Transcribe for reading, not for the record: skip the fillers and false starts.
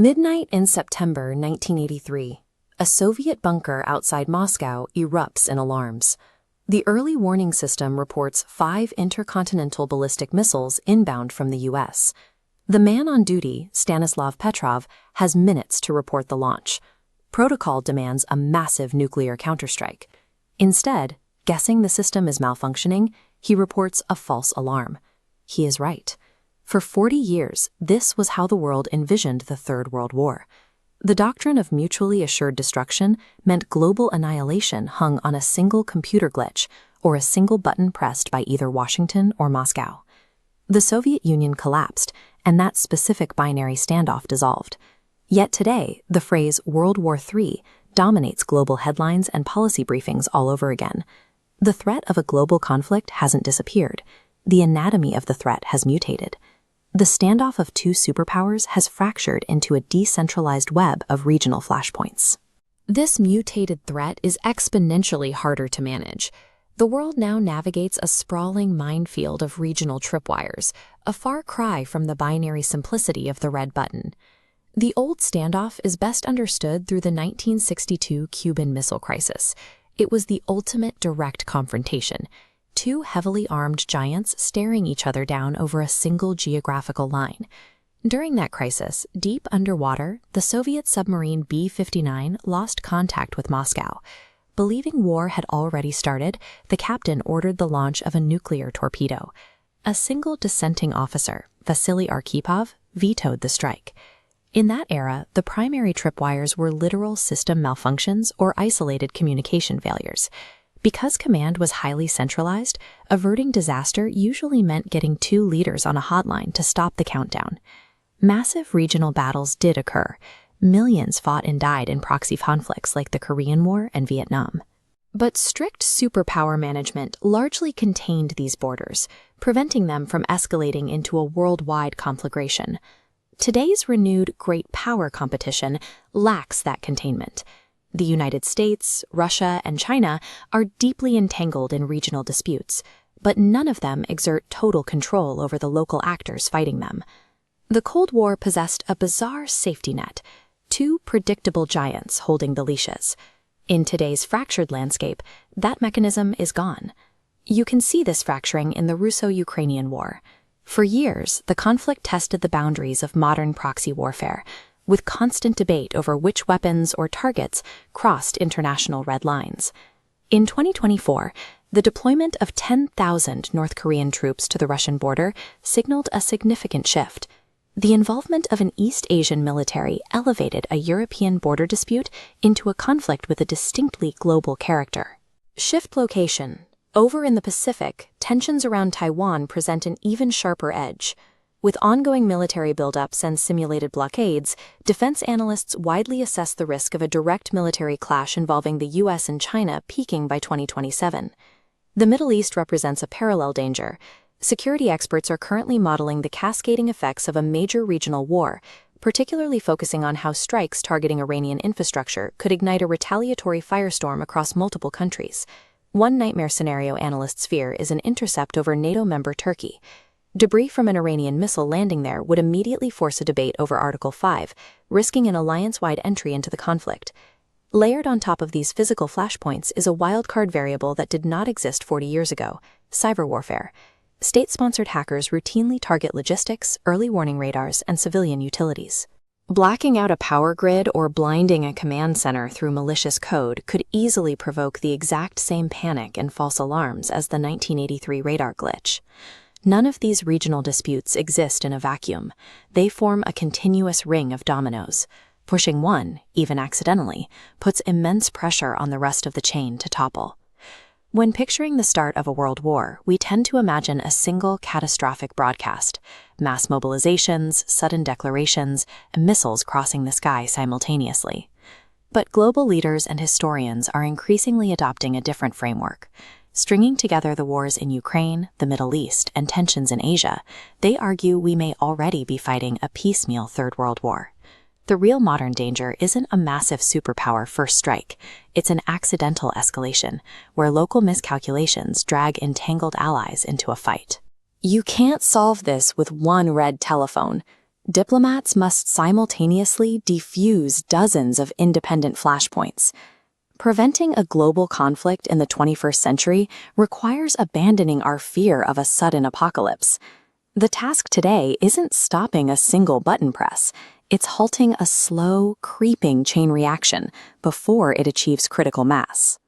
Midnight in September 1983. A Soviet bunker outside Moscow erupts in alarms. The early warning system reports 5 intercontinental ballistic missiles inbound from the U.S. The man on duty, Stanislav Petrov, has minutes to report the launch. Protocol demands a massive nuclear counterstrike. Instead, guessing the system is malfunctioning, he reports a false alarm. He is right. For 40 years, this was how the world envisioned the Third World War. The doctrine of mutually assured destruction meant global annihilation hung on a single computer glitch or a single button pressed by either Washington or Moscow. The Soviet Union collapsed, and that specific binary standoff dissolved. Yet today, the phrase World War III dominates global headlines and policy briefings all over again. The threat of a global conflict hasn't disappeared. The anatomy of the threat has mutated. The standoff of 2 superpowers has fractured into a decentralized web of regional flashpoints. This mutated threat is exponentially harder to manage. The world now navigates a sprawling minefield of regional tripwires, a far cry from the binary simplicity of the red button. The old standoff is best understood through the 1962 Cuban Missile Crisis. It was the ultimate direct confrontation. 2 heavily armed giants staring each other down over a single geographical line. During that crisis, deep underwater, the Soviet submarine B-59 lost contact with Moscow. Believing war had already started, the captain ordered the launch of a nuclear torpedo. A single dissenting officer, Vasily Arkhipov, vetoed the strike. In that era, the primary tripwires were literal system malfunctions or isolated communication failures. Because command was highly centralized, averting disaster usually meant getting 2 leaders on a hotline to stop the countdown. Massive regional battles did occur. Millions fought and died in proxy conflicts like the Korean War and Vietnam. But strict superpower management largely contained these borders, preventing them from escalating into a worldwide conflagration. Today's renewed great power competition lacks that containment. The United States, Russia, and China are deeply entangled in regional disputes, but none of them exert total control over the local actors fighting them. The Cold War possessed a bizarre safety net, 2 predictable giants holding the leashes. In today's fractured landscape, that mechanism is gone. You can see this fracturing in the Russo-Ukrainian War. For years, the conflict tested the boundaries of modern proxy warfare, with constant debate over which weapons or targets crossed international red lines. In 2024, the deployment of 10,000 North Korean troops to the Russian border signaled a significant shift. The involvement of an East Asian military elevated a European border dispute into a conflict with a distinctly global character. Shift location. Over in the Pacific, tensions around Taiwan present an even sharper edge. With ongoing military buildups and simulated blockades, defense analysts widely assess the risk of a direct military clash involving the U.S. and China peaking by 2027. The Middle East represents a parallel danger. Security experts are currently modeling the cascading effects of a major regional war, particularly focusing on how strikes targeting Iranian infrastructure could ignite a retaliatory firestorm across multiple countries. One nightmare scenario analysts fear is an intercept over NATO member Turkey. Debris from an Iranian missile landing there would immediately force a debate over Article 5, risking an alliance-wide entry into the conflict. Layered on top of these physical flashpoints is a wildcard variable that did not exist 40 years ago: cyber warfare. State-sponsored hackers routinely target logistics, early warning radars, and civilian utilities. Blacking out a power grid or blinding a command center through malicious code could easily provoke the exact same panic and false alarms as the 1983 radar glitch. None of these regional disputes exist in a vacuum. They form a continuous ring of dominoes. Pushing one, even accidentally, puts immense pressure on the rest of the chain to topple. When picturing the start of a world war, we tend to imagine a single catastrophic broadcast: mass mobilizations, sudden declarations, and missiles crossing the sky simultaneously. But global leaders and historians are increasingly adopting a different framework. Stringing together the wars in Ukraine, the Middle East, and tensions in Asia, they argue we may already be fighting a piecemeal Third World War. The real modern danger isn't a massive superpower first strike. It's an accidental escalation, where local miscalculations drag entangled allies into a fight. You can't solve this with one red telephone. diplomats must simultaneously defuse dozens of independent flashpoints. Preventing a global conflict in the 21st century requires abandoning our fear of a sudden apocalypse. The task today isn't stopping a single button press, it's halting a slow, creeping chain reaction before it achieves critical mass.